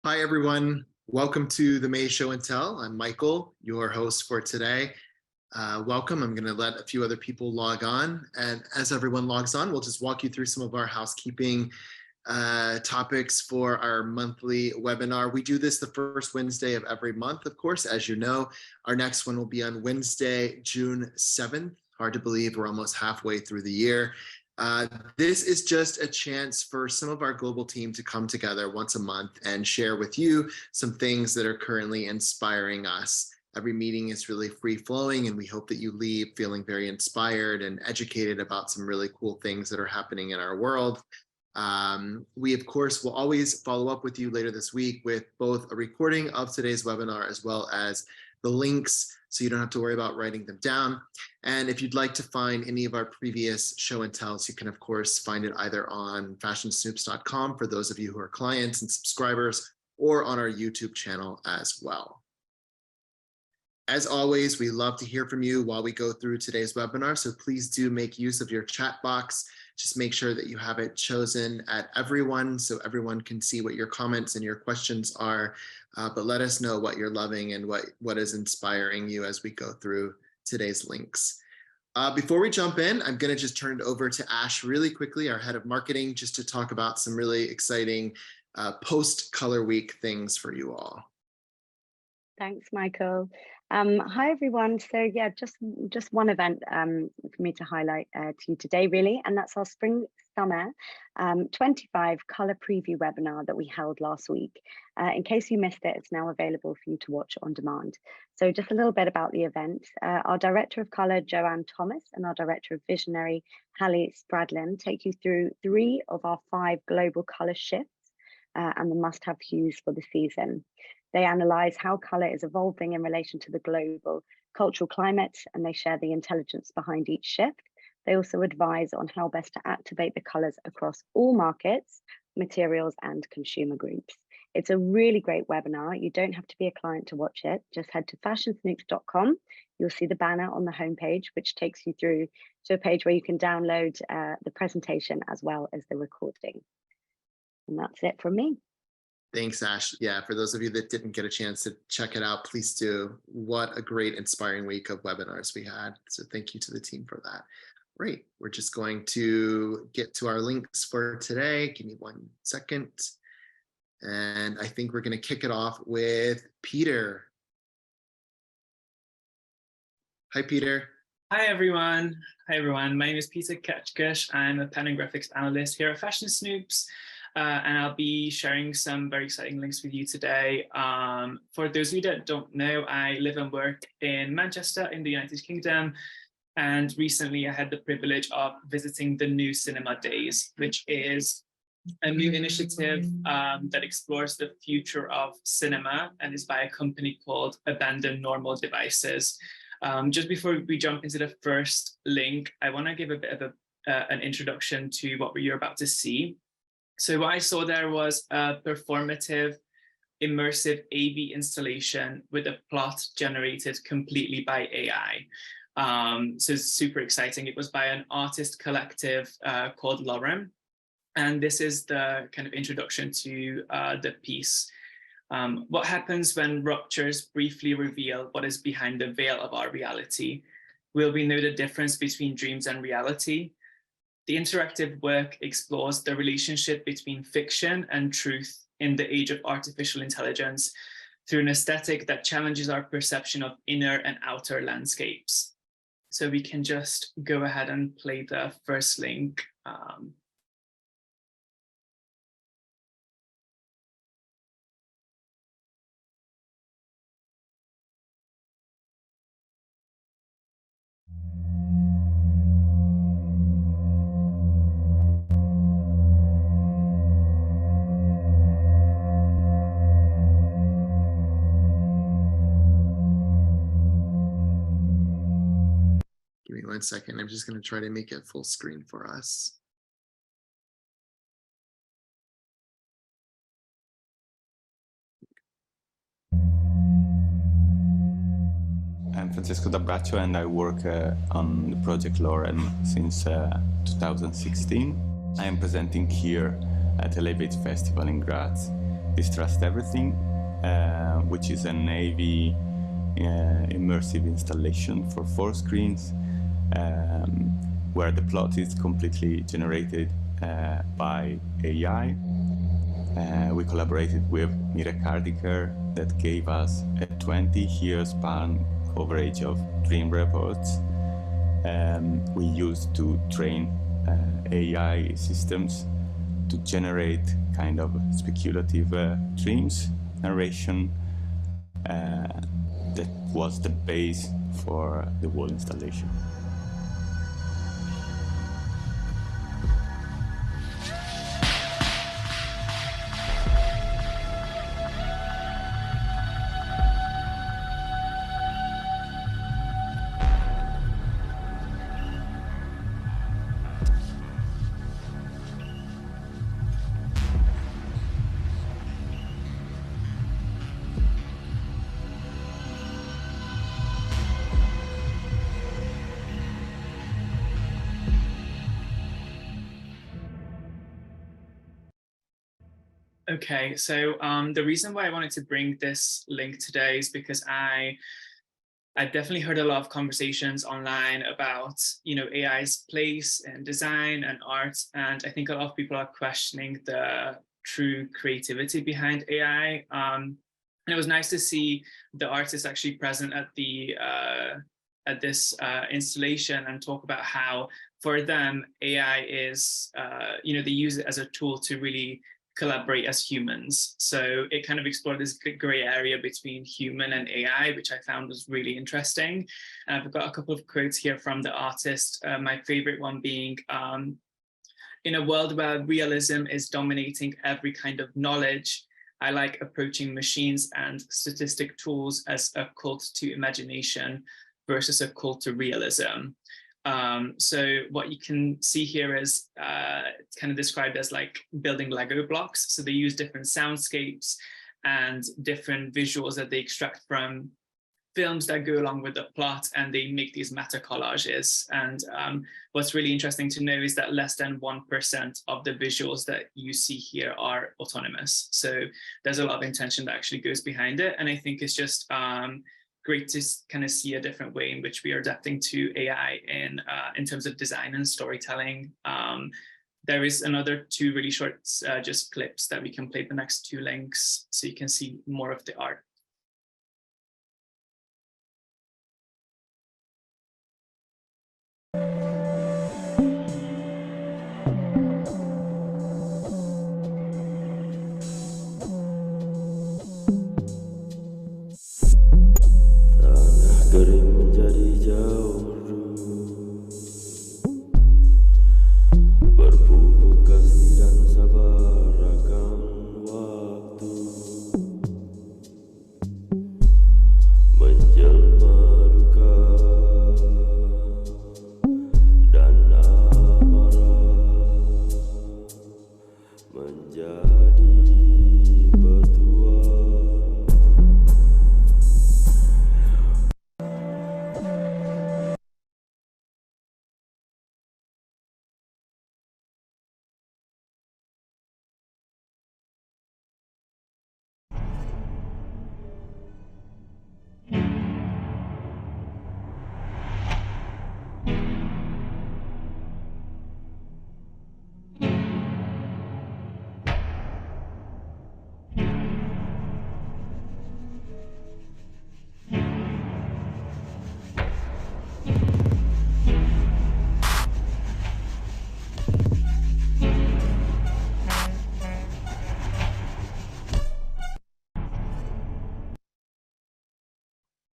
Hi, everyone. Welcome to the May Show and Tell. I'm Michael, your host for today. Welcome. I'm going to let a few other people log on. And as everyone logs on, we'll just walk you through some of our housekeeping topics for our monthly webinar. We do this the first Wednesday of every month, of course. As you know, our next one will be on Wednesday, June 7th. Hard to believe we're almost halfway through the year. This is just a chance for some of our global team to come together once a month and share with you some things that are currently inspiring us. Every meeting is really free flowing, and we hope that you leave feeling very inspired and educated about some really cool things that are happening in our world. We, of course, will always follow up with you later this week with both a recording of today's webinar as well as the links, so you don't have to worry about writing them down. And if you'd like to find any of our previous show and tells, you can, of course, find it either on fashionsnoops.com for those of you who are clients and subscribers, or on our YouTube channel as well. As always, we love to hear from you while we go through today's webinar, so please do make use of your chat box. Just make sure that you have it chosen at everyone so everyone can see what your comments and your questions are, but let us know what you're loving and what is inspiring you as we go through today's links. Before we jump in, I'm going to just turn it over to Ash really quickly, our head of marketing, just to talk about some really exciting post-Color Week things for you all. Thanks, Michael. Hi, everyone. So yeah, just one event for me to highlight to you today, really, and that's our Spring Summer 25 Color Preview webinar that we held last week. In case you missed it, it's now available for you to watch on demand. So just a little bit about the event. Our Director of Color, Joanne Thomas, and our Director of Visionary, Hallie Spradlin, take you through 3 of our 5 global color shifts and the must-have hues for the season. They analyze how color is evolving in relation to the global cultural climate, and they share the intelligence behind each shift. They also advise on how best to activate the colors across all markets, materials, and consumer groups. It's a really great webinar. You don't have to be a client to watch it. Just head to fashionsnoops.com. You'll see the banner on the homepage, which takes you through to a page where you can download the presentation as well as the recording. And that's it from me. Thanks, Ash. Yeah, for those of you that didn't get a chance to check it out, please do. What a great, inspiring week of webinars we had. So thank you to the team for that. Great. We're just going to get to our links for today. Give me 1 second. And I think we're going to kick it off with Peter. Hi, Peter. Hi, everyone. Hi, everyone. My name is Peter Ketchkush. I'm a pen and graphics analyst here at Fashion Snoops. And I'll be sharing some very exciting links with you today. For those of you that don't know, I live and work in Manchester in the United Kingdom. And recently I had the privilege of visiting the New Cinema Days, which is a new initiative that explores the future of cinema and is by a company called Abandon Normal Devices. Just before we jump into the first link, I want to give a bit of an introduction to what you're about to see. So what I saw there was a performative, immersive AV installation with a plot generated completely by AI. So it's super exciting. It was by an artist collective called Lorem. And this is the kind of introduction to the piece. What happens when ruptures briefly reveal what is behind the veil of our reality? Will we know the difference between dreams and reality? The interactive work explores the relationship between fiction and truth in the age of artificial intelligence through an aesthetic that challenges our perception of inner and outer landscapes. So we can just go ahead and play the first link. Give me 1 second. I'm just going to try to make it full screen for us. I'm Francesco D'Abbraccio and I work on the project Lorem since 2016. I am presenting here at Elevate Festival in Graz. Distrust Everything, which is an AV immersive installation for 4 screens, where the plot is completely generated by AI. We collaborated with Mira Kardiker that gave us a 20-year span coverage of dream reports. We used to train AI systems to generate kind of speculative dreams narration that was the base for the whole installation. Okay, so the reason why I wanted to bring this link today is because I definitely heard a lot of conversations online about, AI's place in design and art, and I think a lot of people are questioning the true creativity behind AI. And it was nice to see the artists actually present at this installation and talk about how, for them, AI is, they use it as a tool to really collaborate as humans. So it kind of explored this gray area between human and AI, which I found was really interesting. And I've got a couple of quotes here from the artist, my favorite one being, in a world where realism is dominating every kind of knowledge, I like approaching machines and statistic tools as a cult to imagination versus a cult to realism. So what you can see here is it's kind of described as like building Lego blocks. So they use different soundscapes and different visuals that they extract from films that go along with the plot, and they make these meta collages. And what's really interesting to know is that less than 1% of the visuals that you see here are autonomous. So there's a lot of intention that actually goes behind it. And I think it's just great to kind of see a different way in which we are adapting to AI in terms of design and storytelling. There is another 2 really short just clips that we can play, the next 2 links, so you can see more of the art.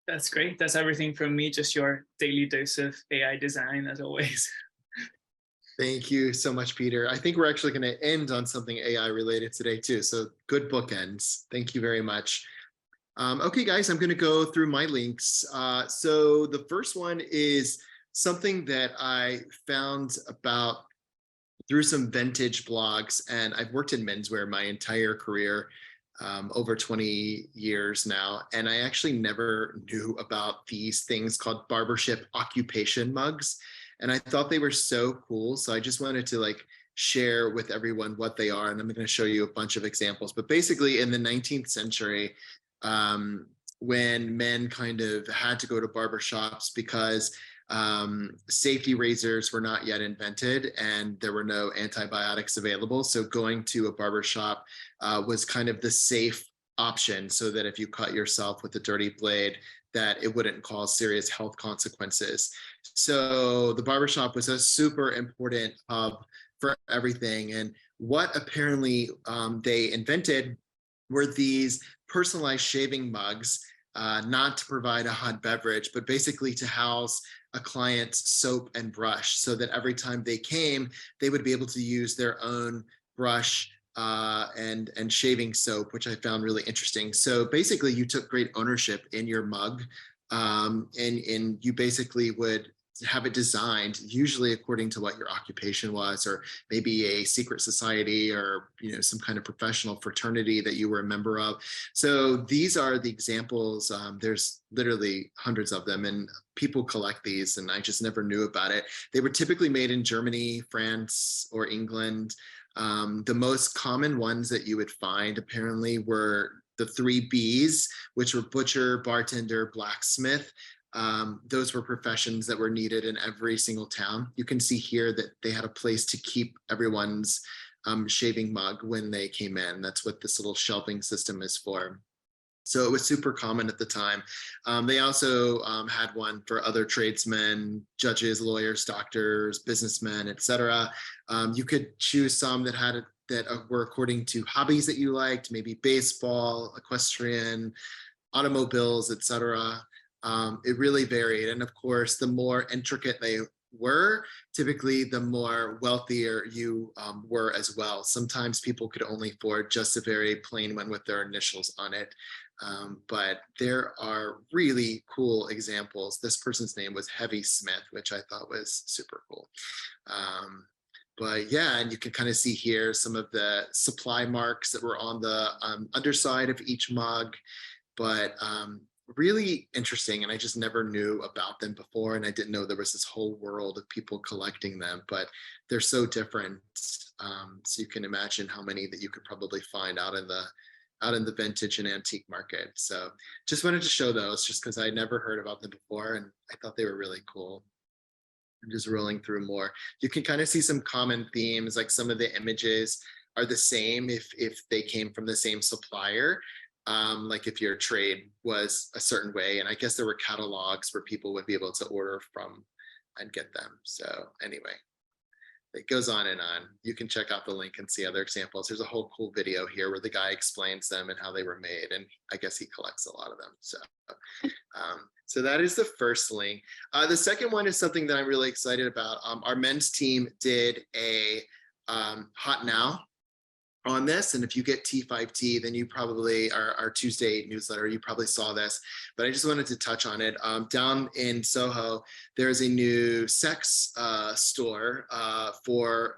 That's great. That's everything from me, just your daily dose of AI design, as always. Thank you so much, Peter. I think we're actually going to end on something AI related today too. So good bookends. Thank you very much. Okay, guys, I'm going to go through my links. So the first one is something that I found about through some vintage blogs, and I've worked in menswear my entire career, over 20 years now, and I actually never knew about these things called barbershop occupation mugs, and I thought they were so cool. So I just wanted to like share with everyone what they are. And I'm going to show you a bunch of examples. But basically in the 19th century, when men kind of had to go to barbershops because safety razors were not yet invented and there were no antibiotics available. So going to a barbershop was kind of the safe option, so that if you cut yourself with a dirty blade, that it wouldn't cause serious health consequences. So the barbershop was a super important hub for everything. And what apparently they invented were these personalized shaving mugs, not to provide a hot beverage, but basically to house a client's soap and brush, so that every time they came, they would be able to use their own brush and shaving soap, which I found really interesting. So basically you took great ownership in your mug, and you basically would have it designed usually according to what your occupation was, or maybe a secret society, or some kind of professional fraternity that you were a member of. So these are the examples. There's literally hundreds of them, and people collect these, and I just never knew about it. They were typically made in Germany, France, or England. The most common ones that you would find apparently were the 3 Bs, which were butcher, bartender, blacksmith. Those were professions that were needed in every single town. You can see here that they had a place to keep everyone's shaving mug when they came in. That's what this little shelving system is for. So it was super common at the time. They also had one for other tradesmen, judges, lawyers, doctors, businessmen, etc. You could choose some that were according to hobbies that you liked, maybe baseball, equestrian, automobiles, etc. It really varied. And of course, the more intricate they were, typically the more wealthier you were as well. Sometimes people could only afford just a very plain one with their initials on it. But there are really cool examples. This person's name was Heavy Smith, which I thought was super cool. But yeah, and you can kind of see here some of the supply marks that were on the underside of each mug. But really interesting, and I just never knew about them before, and I didn't know there was this whole world of people collecting them, but they're so different. So you can imagine how many that you could probably find out in the vintage and antique market. So just wanted to show those, just because I never heard about them before, and I thought they were really cool. I'm just rolling through more. You can kind of see some common themes, like some of the images are the same if they came from the same supplier. Like if your trade was a certain way, and I guess there were catalogs where people would be able to order from and get them. So anyway, it goes on and on. You can check out the link and see other examples. There's a whole cool video here where the guy explains them and how they were made, and I guess he collects a lot of them. So that is the first link. The second one is something that I'm really excited about. Our men's team did a Hot Now on this, and if you get T5T, then you probably, our Tuesday newsletter, you probably saw this, but I just wanted to touch on it. Down in Soho, there's a new sex store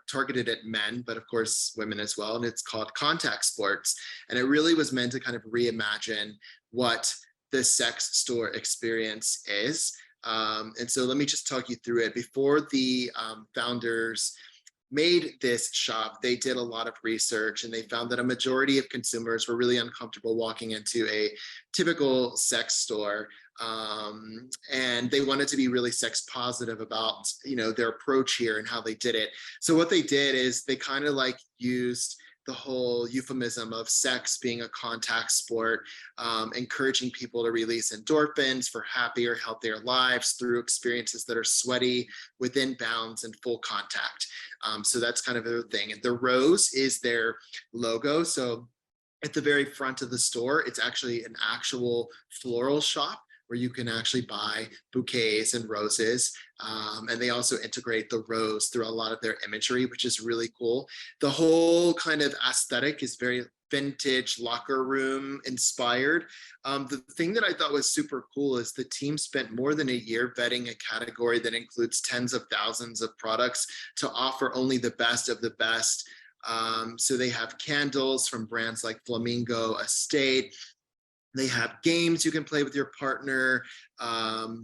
targeted at men, but of course women as well, and it's called Contact Sports, and it really was meant to kind of reimagine what the sex store experience is. And so let me just talk you through it. Before the founders made this shop, they did a lot of research, and they found that a majority of consumers were really uncomfortable walking into a typical sex store, and they wanted to be really sex positive about their approach here and how they did it. So what they did is they kind of like used the whole euphemism of sex being a contact sport, encouraging people to release endorphins for happier, healthier lives through experiences that are sweaty, within bounds, and full contact. So that's kind of their thing. And the rose is their logo. So at the very front of the store, it's actually an actual floral shop where you can actually buy bouquets and roses. And they also integrate the rose through a lot of their imagery, which is really cool. The whole kind of aesthetic is very vintage, locker room inspired. The thing that I thought was super cool is the team spent more than a year vetting a category that includes tens of thousands of products to offer only the best of the best. So they have candles from brands like Flamingo Estate. They have games you can play with your partner,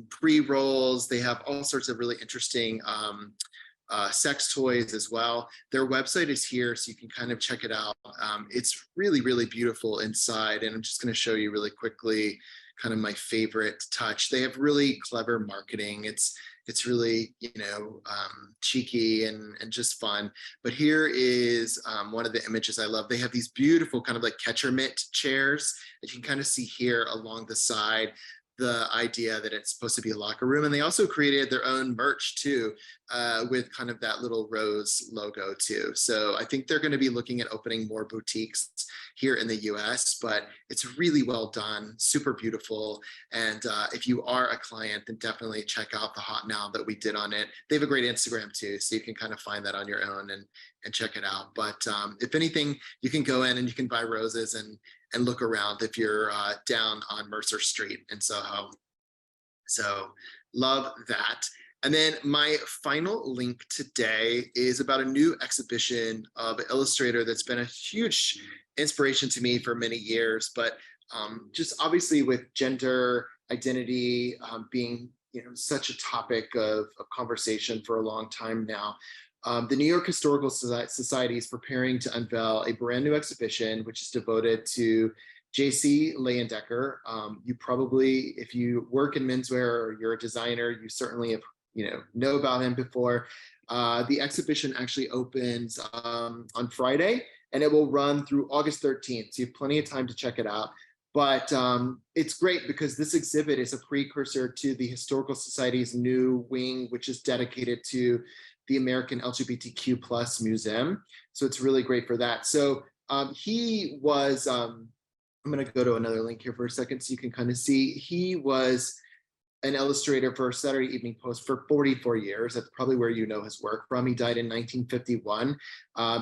pre-rolls. They have all sorts of really interesting sex toys as well. Their website is here, so you can kind of check it out. It's really, really beautiful inside, and I'm just going to show you really quickly kind of my favorite touch. They have really clever marketing. It's really, cheeky and just fun. But here is one of the images I love. They have these beautiful kind of like catcher mitt chairs that you can kind of see here along the side, the idea that it's supposed to be a locker room. And they also created their own merch too, with kind of that little rose logo too. So I think they're going to be looking at opening more boutiques here in the US, but it's really well done, super beautiful. And if you are a client, then definitely check out the Hot Now that we did on it. They have a great Instagram too, so you can kind of find that on your own and check it out. But if anything, you can go in and you can buy roses and look around if you're down on Mercer Street in Soho. So love that. And then my final link today is about a new exhibition of an illustrator that's been a huge inspiration to me for many years, but just obviously with gender identity being such a topic of conversation for a long time now. The New York Historical Society is preparing to unveil a brand new exhibition, which is devoted to J.C. Leyendecker. You probably, if you work in menswear or you're a designer, you certainly have know about him before. The exhibition actually opens on Friday, and it will run through August 13th. So you have plenty of time to check it out. But it's great because this exhibit is a precursor to the Historical Society's new wing, which is dedicated to the American LGBTQ plus Museum. So it's really great for that. So he was, I'm going to go to another link here for a second so you can kind of see, he was an illustrator for Saturday Evening Post for 44 years. That's probably where you know his work from. He died in 1951.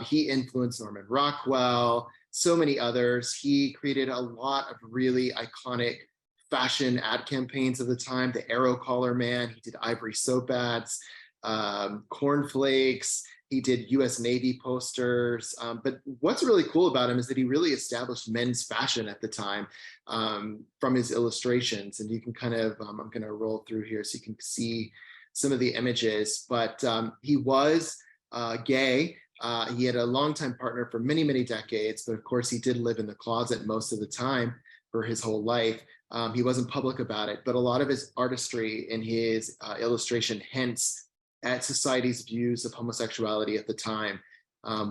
He influenced Norman Rockwell, so many others. He created a lot of really iconic fashion ad campaigns of the time. The Arrow Collar Man, he did Ivory soap ads, cornflakes, he did US Navy posters. But what's really cool about him is that he really established men's fashion at the time from his illustrations. And you can kind of, I'm going to roll through here so you can see some of the images, but he was gay. He had a longtime partner for many, many decades, but of course he did live in the closet most of the time for his whole life. He wasn't public about it, but a lot of his artistry and his illustration hints at society's views of homosexuality at the time.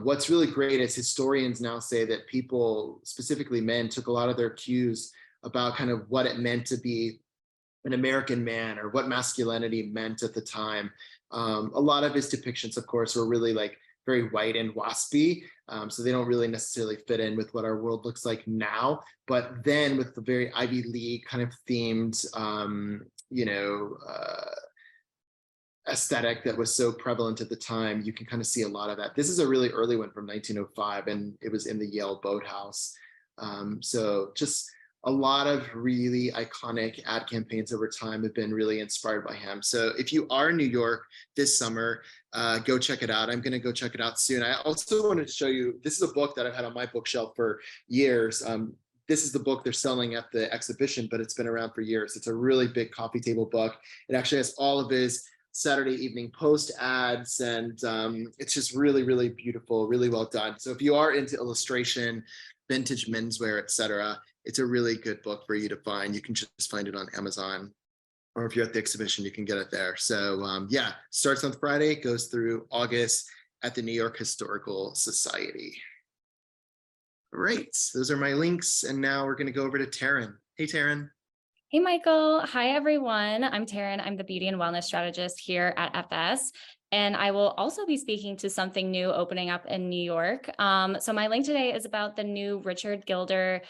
What's really great is historians now say that people, specifically men, took a lot of their cues about kind of what it meant to be an American man or what masculinity meant at the time. A lot of his depictions, of course, were really like very white and waspy. So they don't really necessarily fit in with what our world looks like now. But then with the very Ivy League kind of themed, aesthetic that was so prevalent at the time, you can kind of see a lot of that. This is a really early one from 1905, and it was in the Yale Boathouse. So just a lot of really iconic ad campaigns over time have been really inspired by him. So if you are in New York this summer, go check it out. I'm going to go check it out soon. I also wanted to show you, this is a book that I've had on my bookshelf for years. This is the book they're selling at the exhibition, but it's been around for years. It's a really big coffee table book. It actually has all of his Saturday Evening Post ads, and it's just really, really beautiful, really well done. So if you are into illustration, vintage menswear, etc., it's a really good book for you to find. You can just find it on Amazon, or if you're at the exhibition, you can get it there. So yeah, starts on Friday, goes through August at the New York Historical Society. All right, those are my links, and now we're going to go over to Taryn. Hey, Taryn. Hey, Michael. Hi, everyone. I'm Taryn. I'm the beauty and wellness strategist here at FS. And I will also be speaking to something new opening up in New York. So my link today is about the new Richard Gilder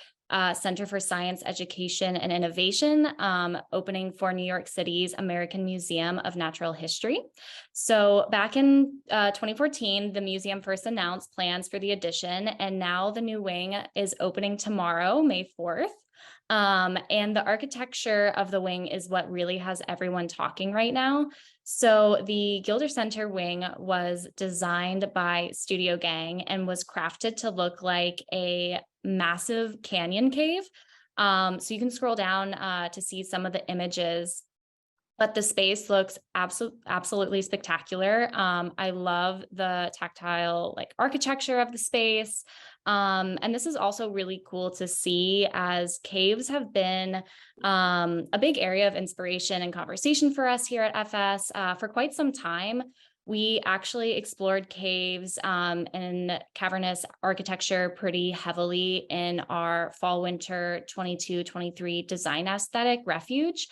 Center for Science, Education, and Innovation, opening for New York City's American Museum of Natural History. So back in 2014, the museum first announced plans for the addition, and now the new wing is opening tomorrow, May 4th. And the architecture of the wing is what really has everyone talking right now. So the Gilder Center wing was designed by Studio Gang and was crafted to look like a massive canyon cave. So you can scroll down to see some of the images but the space looks absolutely spectacular. I love the tactile like architecture of the space. And this is also really cool to see, as caves have been a big area of inspiration and conversation for us here at FS for quite some time. We actually explored caves and cavernous architecture pretty heavily in our fall winter 22-23 design aesthetic refuge.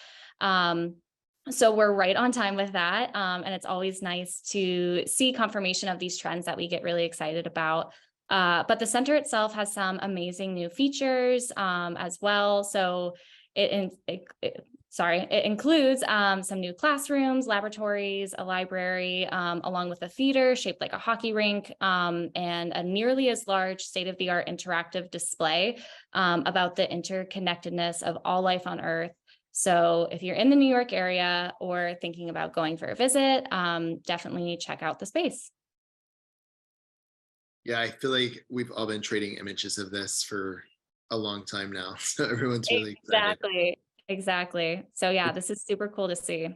So we're right on time with that. And it's always nice to see confirmation of these trends that we get really excited about. But the center itself has some amazing new features as well. So it includes some new classrooms, laboratories, a library, along with a theater shaped like a hockey rink, and a nearly as large state-of-the-art interactive display about the interconnectedness of all life on Earth. So if you're in the New York area or thinking about going for a visit, definitely check out the space. Yeah, I feel like we've all been trading images of this for a long time now. So everyone's really excited. Exactly. So yeah, this is super cool to see.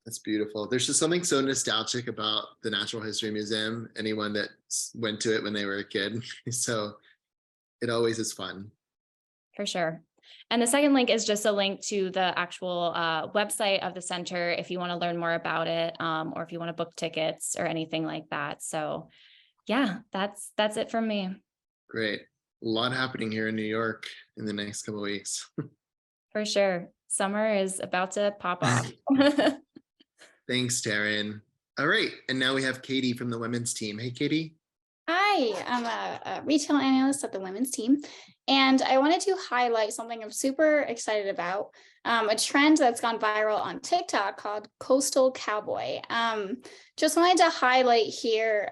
That's beautiful. There's just something so nostalgic about the Natural History Museum, anyone that went to it when they were a kid. So it always is fun. For sure. And the second link is just a link to the actual website of the center if you want to learn more about it, or if you want to book tickets or anything like that. So yeah, that's it from me. Great. A lot happening here in New York in the next couple of weeks. For sure. Summer is about to pop off. Thanks, Taryn. All right. And now we have Katie from the women's team. Hey, Katie. Hi, I'm a retail analyst at the women's team, and I wanted to highlight something I'm super excited about, a trend that's gone viral on TikTok called Coastal Cowboy. Just wanted to highlight here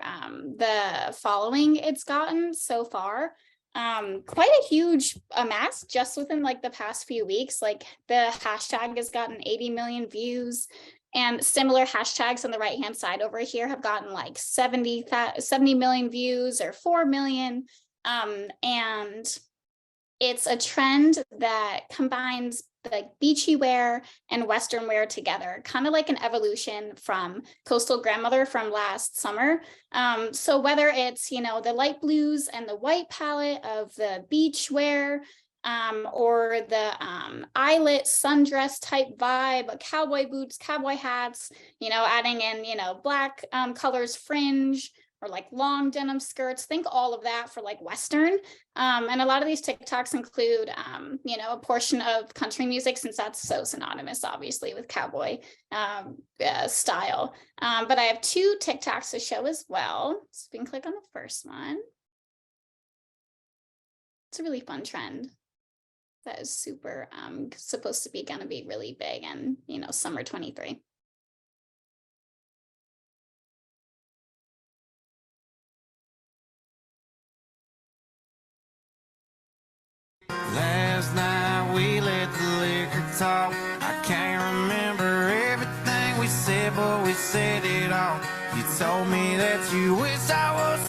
the following it's gotten so far. Quite a huge amass just within like the past few weeks. Like the hashtag has gotten 80 million views. And similar hashtags on the right-hand side over here have gotten like 70 million views or 4 million. And it's a trend that combines like beachy wear and Western wear together, kind of like an evolution from Coastal Grandmother from last summer. So whether it's, you know, the light blues and the white palette of the beach wear, or the eyelet sundress type vibe, cowboy boots, cowboy hats, you know, adding in, you know, black colors fringe or like long denim skirts, think all of that for like Western. And a lot of these TikToks include, you know, a portion of country music, since that's so synonymous, obviously, with cowboy style. But I have 2 TikToks to show as well. So we can click on the first one. It's a really fun trend that is super supposed to be going to be really big in, you know, summer 23. Last night we let the liquor talk. I can't remember everything we said, but we said it all. You told me that you wish I was.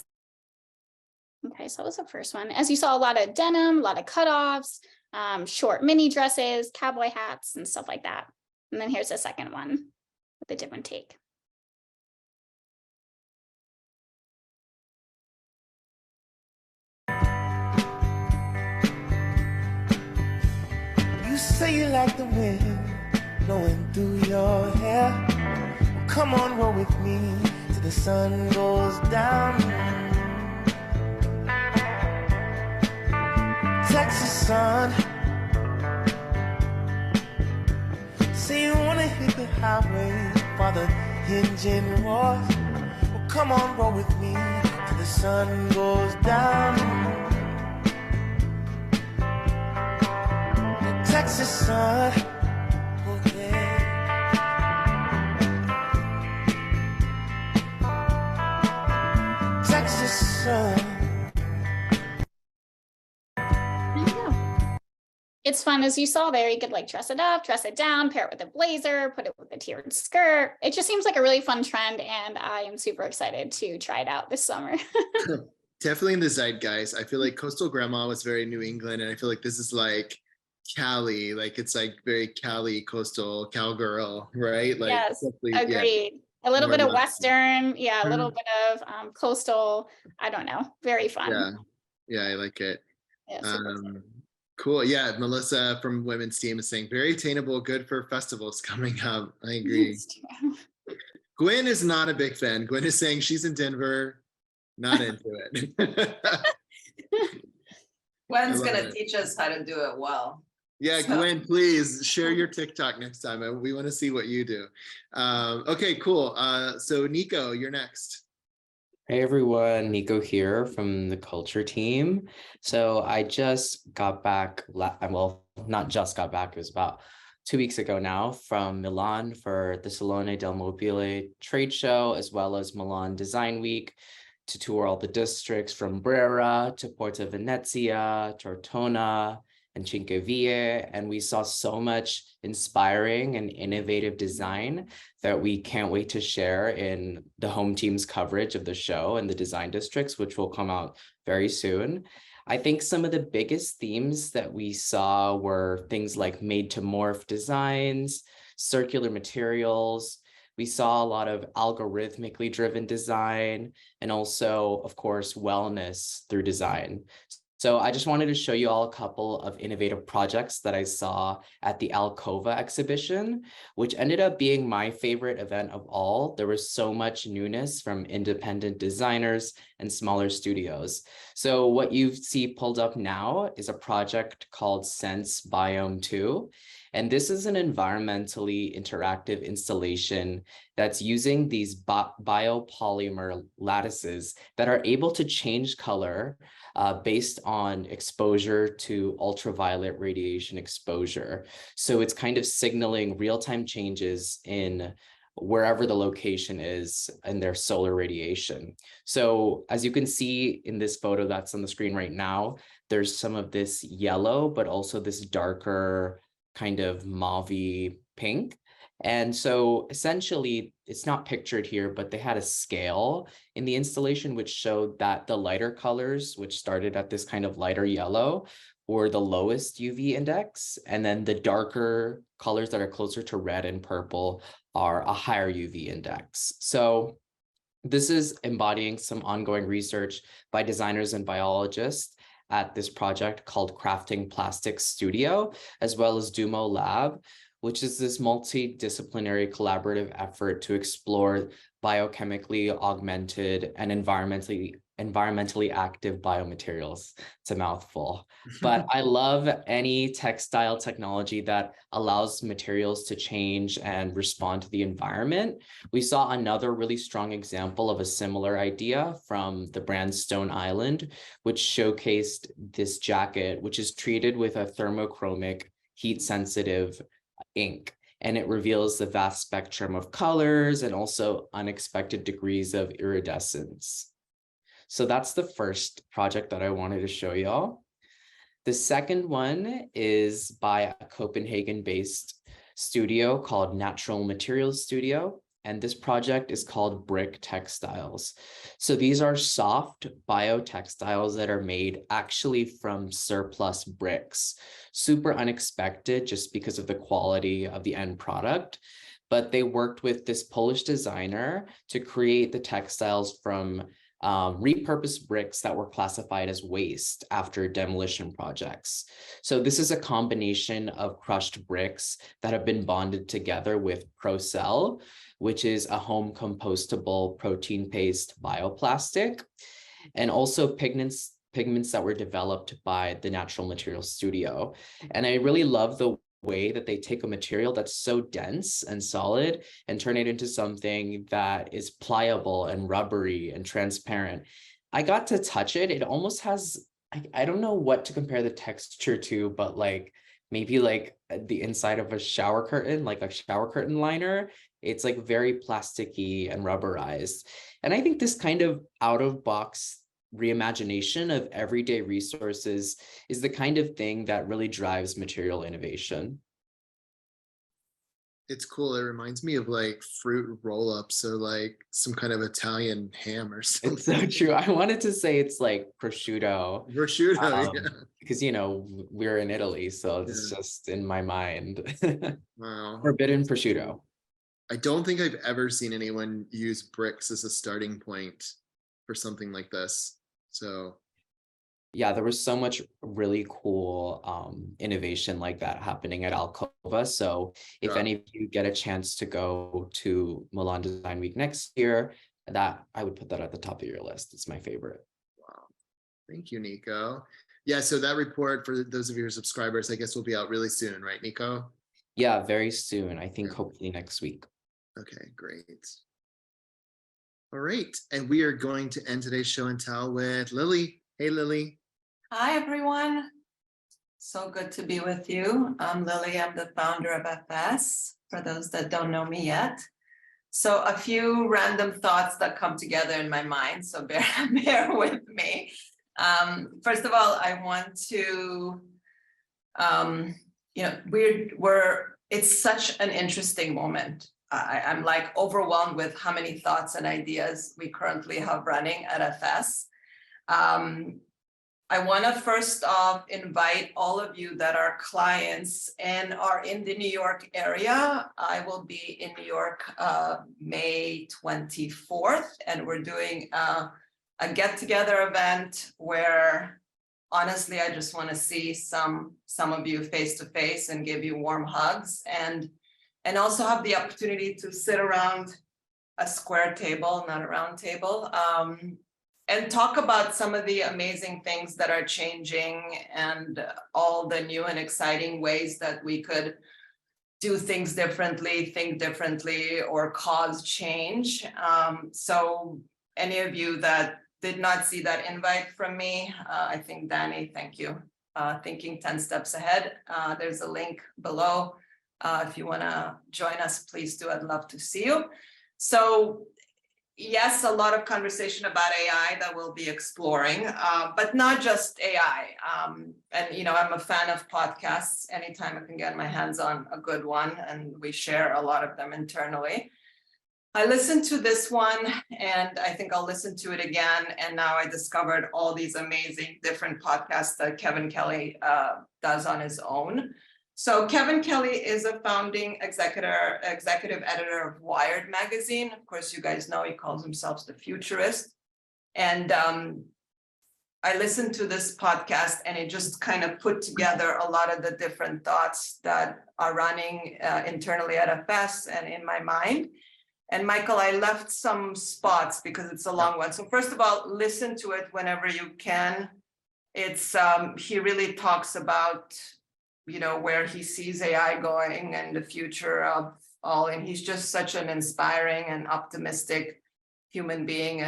Okay, so that was the first one. As you saw, a lot of denim, a lot of cutoffs, short mini dresses, cowboy hats, and stuff like that. And then here's the second one with a different take. You say you like the wind blowing through your hair. Well, come on, roll with me till the sun goes down. Texas sun. Say you wanna hit the highway while the engine roars. Well, come on, roll with me till the sun goes down. The Texas sun, oh yeah. Texas sun. It's fun, as you saw there. You could like dress it up, dress it down, pair it with a blazer, put it with a tiered skirt. It just seems like a really fun trend, and I am super excited to try it out this summer. Definitely in the zeitgeist. I feel like Coastal Grandma was very New England, and I feel like this is like Cali, like it's like very Cali coastal cowgirl, right? Like Yes, hopefully, yeah, agreed. A little more bit of love. Western, yeah, a little Mhm. bit of coastal. I don't know, very fun. Yeah, yeah, I like it. Yeah, super excited. Cool. Yeah, Melissa from Women's Team is saying very attainable, good for festivals coming up. I agree. It's true. Gwen is not a big fan. Gwen is saying she's in Denver, not into it. I Gwen's love gonna it. teach us how to do it well. Yeah, So- Gwen, please share your TikTok next time. We want to see what you do. Okay, cool. So Nico, you're next. Hey everyone, Nico here from the culture team. So I just got back, well, not just got back, it was about 2 weeks ago now from Milan for the Salone del Mobile trade show, as well as Milan Design Week, to tour all the districts from Brera to Porta Venezia, Tortona, and Cinque Vie. And we saw so much inspiring and innovative design that we can't wait to share in the home team's coverage of the show and the design districts, which will come out very soon. I think some of the biggest themes that we saw were things like made to morph designs, circular materials. We saw a lot of algorithmically driven design, and also, of course, wellness through design. So I just wanted to show you all a couple of innovative projects that I saw at the Alcova exhibition, which ended up being my favorite event of all. There was so much newness from independent designers and smaller studios. So what you see pulled up now is a project called Sense Biome 2. And this is an environmentally interactive installation that's using these biopolymer lattices that are able to change color based on exposure to ultraviolet radiation exposure. So it's kind of signaling real-time changes in wherever the location is and their solar radiation. So as you can see in this photo that's on the screen right now, there's some of this yellow, but also this darker kind of mauve-y pink. And so essentially, it's not pictured here, but they had a scale in the installation which showed that the lighter colors, which started at this kind of lighter yellow, were the lowest UV index. And then the darker colors that are closer to red and purple are a higher UV index. So this is embodying some ongoing research by designers and biologists at this project called Crafting Plastics Studio, as well as Dumo Lab, which is this multidisciplinary collaborative effort to explore biochemically augmented and environmentally active biomaterials. It's a mouthful, but I love any textile technology that allows materials to change and respond to the environment. We saw another really strong example of a similar idea from the brand Stone Island, which showcased this jacket, which is treated with a thermochromic, heat-sensitive ink, and it reveals the vast spectrum of colors and also unexpected degrees of iridescence. So that's the first project that I wanted to show y'all. The second one is by a Copenhagen-based studio called Natural Materials Studio, and this project is called Brick Textiles. So these are soft biotextiles that are made actually from surplus bricks. Super unexpected just because of the quality of the end product, but they worked with this Polish designer to create the textiles from repurposed bricks that were classified as waste after demolition projects. So this is a combination of crushed bricks that have been bonded together with Procell, which is a home compostable protein paste bioplastic, and also pigments that were developed by the Natural Materials Studio. And I really love the way that they take a material that's so dense and solid and turn it into something that is pliable and rubbery and transparent. I got to touch it. It almost has, I don't know what to compare the texture to, but like maybe like the inside of a shower curtain, like a shower curtain liner. It's like very plasticky and rubberized. And I think this kind of out of box reimagination of everyday resources is the kind of thing that really drives material innovation. It's cool. It reminds me of like fruit roll-ups, so like some kind of Italian ham or something. It's so true. I wanted to say it's like prosciutto. Prosciutto, yeah. Because we're in Italy, so it's just in my mind. Wow. Forbidden prosciutto. I don't think I've ever seen anyone use bricks as a starting point for something like this. So Yeah, there was so much really cool innovation like that happening at Alcova. So if any of you get a chance to go to Milan Design Week next year, that I would put that at the top of your list. It's my favorite. wow. Thank you, Nico. Yeah, so that report for those of your subscribers, I guess will be out really soon, right, Nico? Yeah, very soon. I think hopefully next week. Okay, great. All right, and we are going to end today's show and tell with Lily. Hey, Lily. Hi, everyone. So good to be with you. I'm Lily. I'm the founder of FS, for those that don't know me yet. So a few random thoughts that come together in my mind, so bear with me. First of all, I want to, it's such an interesting moment. I'm like overwhelmed with how many thoughts and ideas we currently have running at FS. I want to first off invite all of you that are clients and are in the New York area. I will be in New York May 24th, and we're doing a get-together event where honestly, I just want to see some of you face to face and give you warm hugs, and also have the opportunity to sit around a square table, not a round table, and talk about some of the amazing things that are changing and all the new and exciting ways that we could do things differently, think differently, or cause change. So any of you that did not see that invite from me, I think Danny, thank you. Thinking 10 steps ahead. There's a link below. If you want to join us, please do. I'd love to see you. So yes, a lot of conversation about AI that we'll be exploring, but not just AI. And I'm a fan of podcasts. Anytime I can get my hands on a good one, and we share a lot of them internally. I listened to this one, and I think I'll listen to it again. And now I discovered all these amazing different podcasts that Kevin Kelly does on his own. So Kevin Kelly is a founding executive editor of Wired magazine. Of course, you guys know he calls himself the futurist. And I listened to this podcast, and it just kind of put together a lot of the different thoughts that are running internally at FS and in my mind. And Michael, I left some spots because it's a long one. So first of all, listen to it whenever you can. It's he really talks about where he sees AI going and the future of all, and he's just such an inspiring and optimistic human being.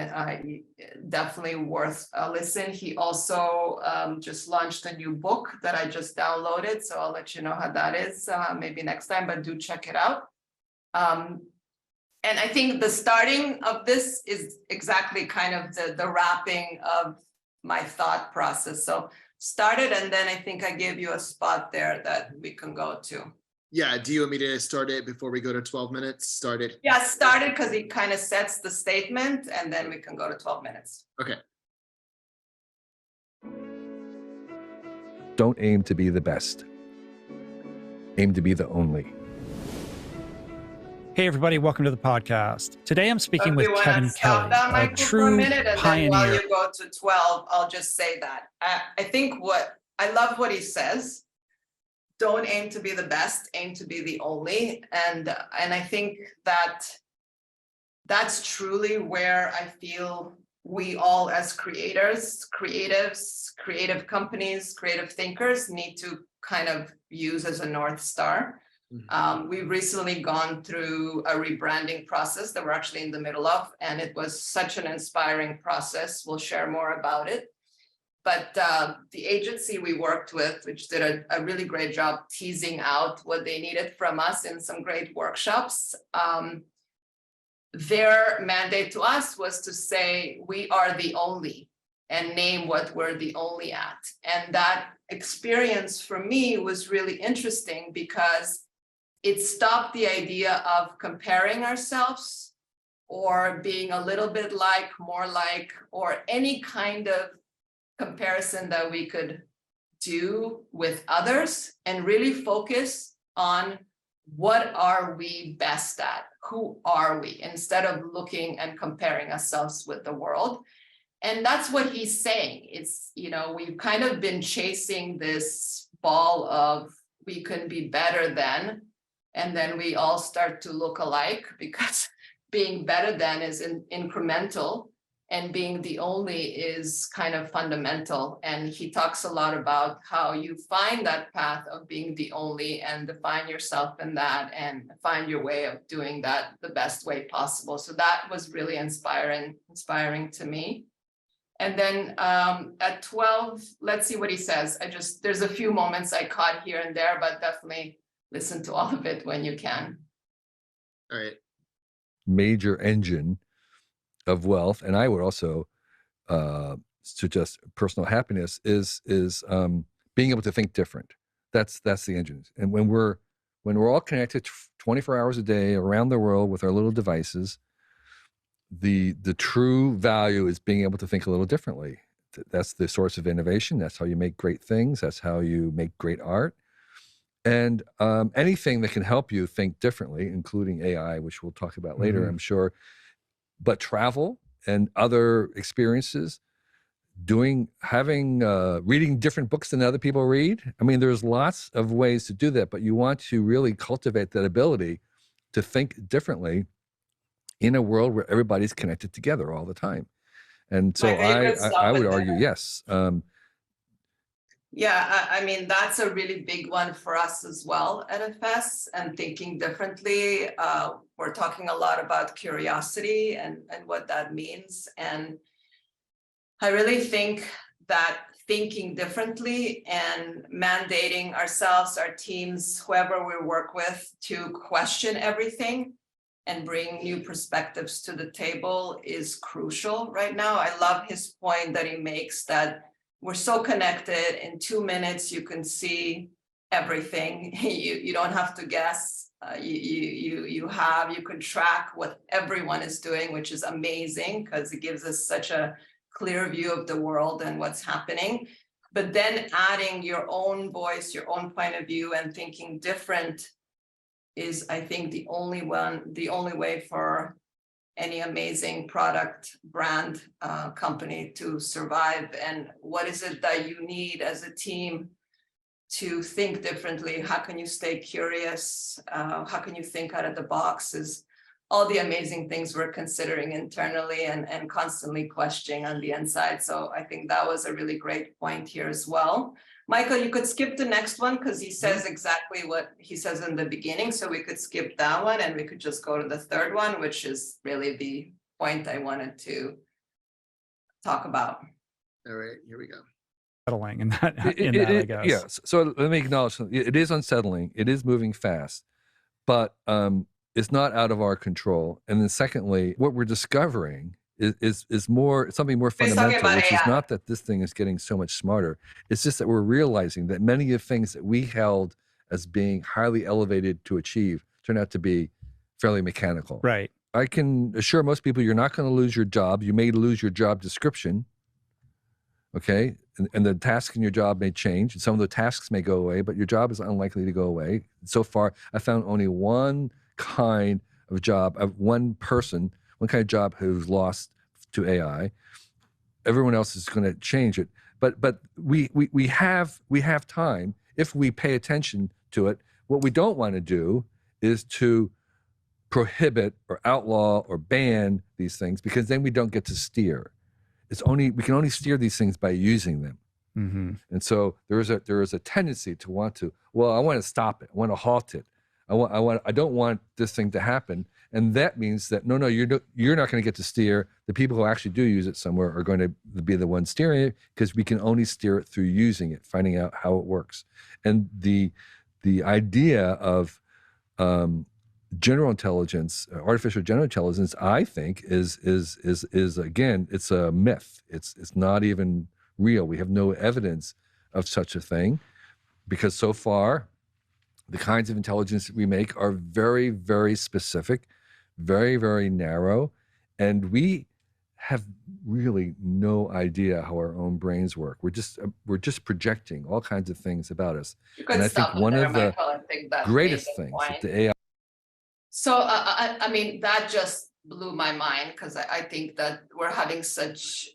Definitely worth a listen. He also just launched a new book that I just downloaded, so I'll let you know how that is maybe next time, but do check it out. And I think the starting of this is exactly kind of the wrapping of my thought process. So started, and then I think I gave you a spot there that we can go to. Yeah, do you want me to start it before we go to 12 minutes? Start it? Yeah, started because he kind of sets the statement, and then we can go to 12 minutes. Okay. Don't aim to be the best. Aim to be the only. Hey everybody, welcome to the podcast. Today I'm speaking with Kevin Kelly, a true pioneer. While you go to 12, I'll just say that. I think I love what he says. Don't aim to be the best, aim to be the only. And I think that's truly where I feel we all as creators, creatives, creative companies, creative thinkers need to kind of use as a North Star. We've recently gone through a rebranding process that we're actually in the middle of, and it was such an inspiring process. We'll share more about it. But the agency we worked with, which did a really great job teasing out what they needed from us in some great workshops, their mandate to us was to say, we are the only, and name what we're the only at. And that experience for me was really interesting because it stopped the idea of comparing ourselves or being a little bit like, more like, or any kind of comparison that we could do with others, and really focus on what are we best at? Who are we? Instead of looking and comparing ourselves with the world. And that's what he's saying. It's, you know, we've kind of been chasing this ball of we can be better than, and then we all start to look alike, because being better than is incremental, and being the only is kind of fundamental. And he talks a lot about how you find that path of being the only and define yourself in that and find your way of doing that the best way possible. So that was really inspiring to me. And then at 12, let's see what he says. There's a few moments I caught here and there, but definitely listen to all of it when you can. All right. Major engine of wealth, and I would also suggest personal happiness is being able to think different. That's the engine. And when we're all connected 24 hours a day around the world with our little devices, the true value is being able to think a little differently. That's the source of innovation. That's how you make great things. That's how you make great art. And anything that can help you think differently, including AI, which we'll talk about later, I'm sure. But travel and other experiences, reading different books than other people read. I mean, there's lots of ways to do that, but you want to really cultivate that ability to think differently in a world where everybody's connected together all the time. And so I would argue, yes. Yeah, I mean, that's a really big one for us as well at FS, and thinking differently. We're talking a lot about curiosity and what that means. And I really think that thinking differently and mandating ourselves, our teams, whoever we work with, to question everything and bring new perspectives to the table is crucial right now. I love his point that he makes that we're so connected. In 2 minutes, you can see everything. You don't have to guess. You can track what everyone is doing, which is amazing because it gives us such a clear view of the world and what's happening. But then adding your own voice, your own point of view, and thinking different is, I think, the only way for any amazing product, brand, company to survive. And what is it that you need as a team to think differently? How can you stay curious? How can you think out of the box? Is all the amazing things we're considering internally and constantly questioning on the inside. So I think that was a really great point here as well. Michael, you could skip the next one because he says exactly what he says in the beginning. So we could skip that one and we could just go to the third one, which is really the point I wanted to talk about. All right, here we go. Settling in that, I guess. Yeah, so let me acknowledge something. It is unsettling. It is moving fast, but it's not out of our control. And then secondly, what we're discovering is something more fundamental, which is not that this thing is getting so much smarter. It's just that we're realizing that many of the things that we held as being highly elevated to achieve turn out to be fairly mechanical. Right. I can assure most people you're not going to lose your job. You may lose your job description. Okay. And the tasks in your job may change. Some of the tasks may go away, but your job is unlikely to go away. So far, I found only one kind of job, one kind of job who's lost to AI. Everyone else is going to change it. But we have time if we pay attention to it. What we don't want to do is to prohibit or outlaw or ban these things, because then we don't get to steer. We can only steer these things by using them. Mm-hmm. And so there is a tendency to want to, I want to stop it. I want to halt it. I don't want this thing to happen. And that means that, no, you're not going to get to steer. The people who actually do use it somewhere are going to be the ones steering it, because we can only steer it through using it, finding out how it works. And the idea of general intelligence, artificial general intelligence, I think is again, it's a myth. It's not even real. We have no evidence of such a thing, because so far the kinds of intelligence that we make are very, very specific, very, very narrow. And we have really no idea how our own brains work. We're just projecting all kinds of things about us. And I think one of the greatest things that the AI. So, I mean, that just blew my mind, because I think that we're having such,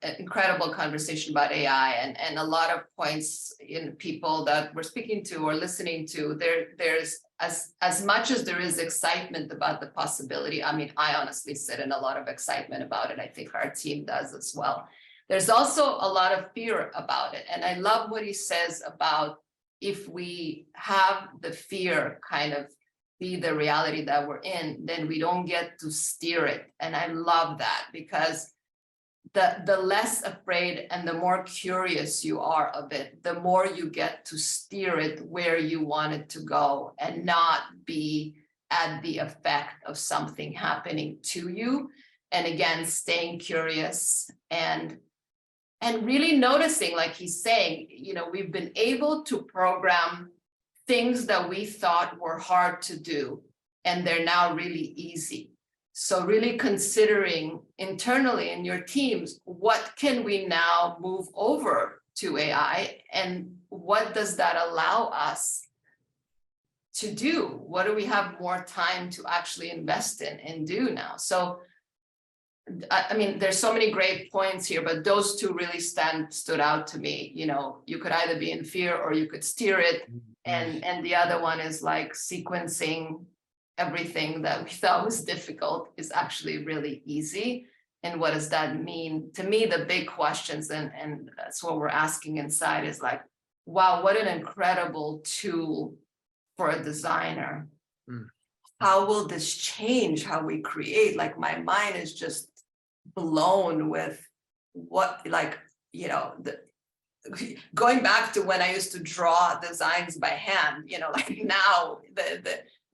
an incredible conversation about AI, and a lot of points in people that we're speaking to or listening to, there's as much as there is excitement about the possibility. I mean, I honestly sit in a lot of excitement about it. I think our team does as well. There's also a lot of fear about it. And I love what he says about, if we have the fear kind of be the reality that we're in, then we don't get to steer it. And I love that, because the less afraid and the more curious you are of it, the more you get to steer it where you want it to go, and not be at the effect of something happening to you. And again, staying curious and really noticing, like he's saying, we've been able to program things that we thought were hard to do, and they're now really easy. So really considering internally in your teams, what can we now move over to AI, and what does that allow us to do? What do we have more time to actually invest in and do now? So, I mean, there's so many great points here, but those two really stood out to me. You could either be in fear or you could steer it. And the other one is like sequencing everything that we thought was difficult is actually really easy. And what does that mean? To me, the big questions, and that's what we're asking inside, is like, wow, what an incredible tool for a designer. How will this change how we create? Like, my mind is just blown with what, going back to when I used to draw designs by hand, like now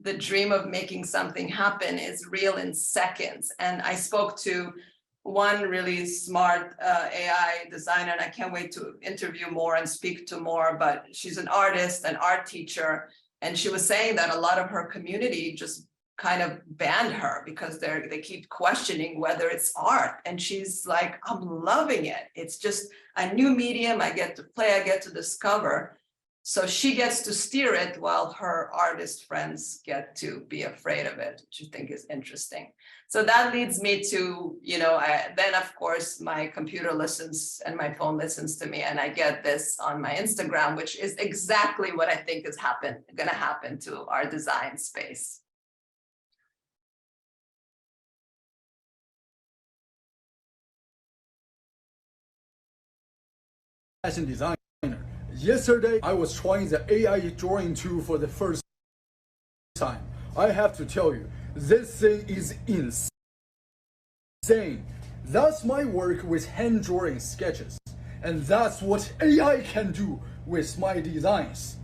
the dream of making something happen is real in seconds. And I spoke to one really smart AI designer, and I can't wait to interview more and speak to more, but she's an artist, an art teacher. And she was saying that a lot of her community just kind of banned her because they keep questioning whether it's art. And she's like, I'm loving it. It's just a new medium. I get to play, I get to discover. So she gets to steer it while her artist friends get to be afraid of it, which I think is interesting. So that leads me to, then of course my computer listens and my phone listens to me, and I get this on my Instagram, which is exactly what I think is going to happen to our design space. Fashion designer. Yesterday, I was trying the AI drawing tool for the first time. I have to tell you, this thing is insane. That's my work with hand drawing sketches, and that's what AI can do with my designs.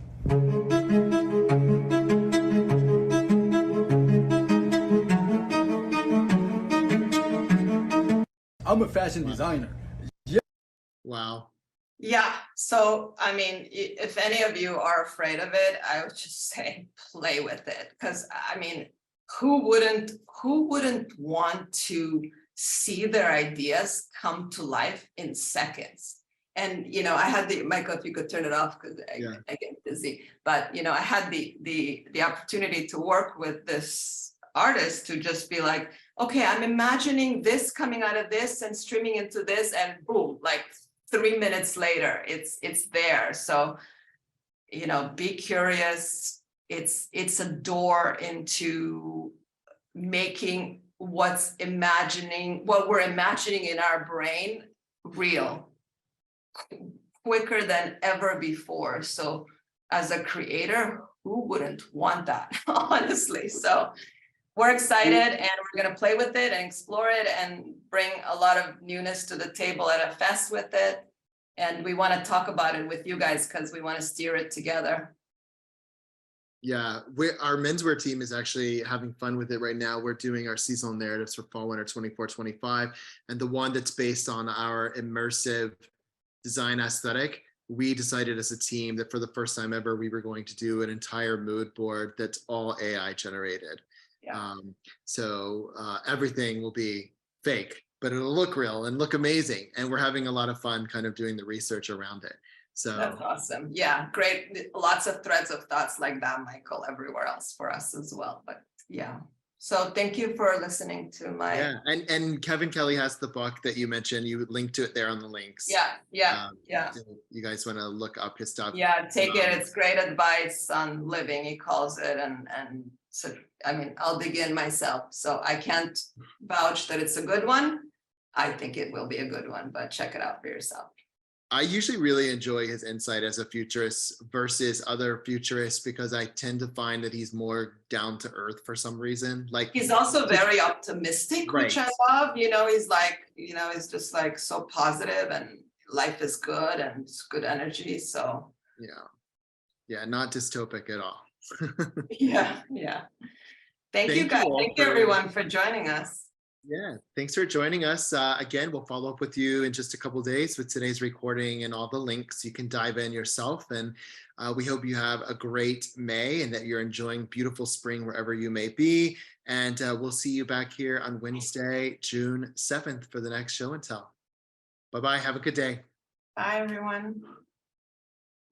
I'm a fashion designer. Wow. Yeah, so I mean, if any of you are afraid of it, I would just say play with it, because I mean, who wouldn't want to see their ideas come to life in seconds? And I had Michael, if you could turn it off, because I get busy. But I had the opportunity to work with this artist to just be like, okay, I'm imagining this coming out of this and streaming into this, and boom, like 3 minutes later, it's there. So, be curious. It's a door into making what we're imagining in our brain real, quicker than ever before. So as a creator, who wouldn't want that, honestly? So we're excited, and we're going to play with it and explore it and bring a lot of newness to the table at FS with it. And we want to talk about it with you guys because we want to steer it together. Yeah, our menswear team is actually having fun with it right now. We're doing our seasonal narratives for fall winter 24-25, and the one that's based on our immersive design aesthetic. we decided as a team that for the first time ever, we were going to do an entire mood board that's all AI generated. Yeah. So everything will be fake, but it'll look real and look amazing. And we're having a lot of fun kind of doing the research around it. So That's awesome. Yeah, great. Lots of threads of thoughts like that, Michael, everywhere else for us as well. But yeah. So thank you for listening to my. yeah, and Kevin Kelly has the book that you mentioned. You linked to it there on the links. Yeah. So you guys want to look up his stuff? Yeah, take it. It's great advice on living, he calls it. And so, I mean, I'll dig in myself. So I can't vouch that it's a good one. I think it will be a good one, but check it out for yourself. I usually really enjoy his insight as a futurist versus other futurists because I tend to find that he's more down to earth for some reason. Like he's also very optimistic, right. which I love. You know, he's like, you know, he's just like so positive and life is good and it's good energy. So yeah, not dystopic at all. yeah. Thank you guys. Thank you everyone for joining us. Yeah, thanks for joining us. Again, we'll follow up with you in just a couple of days with today's recording and all the links. You can dive in yourself, and we hope you have a great May and that you're enjoying beautiful spring wherever you may be. And we'll see you back here on Wednesday, June 7th for the next show and tell. Bye-bye. Have a good day. Bye, everyone.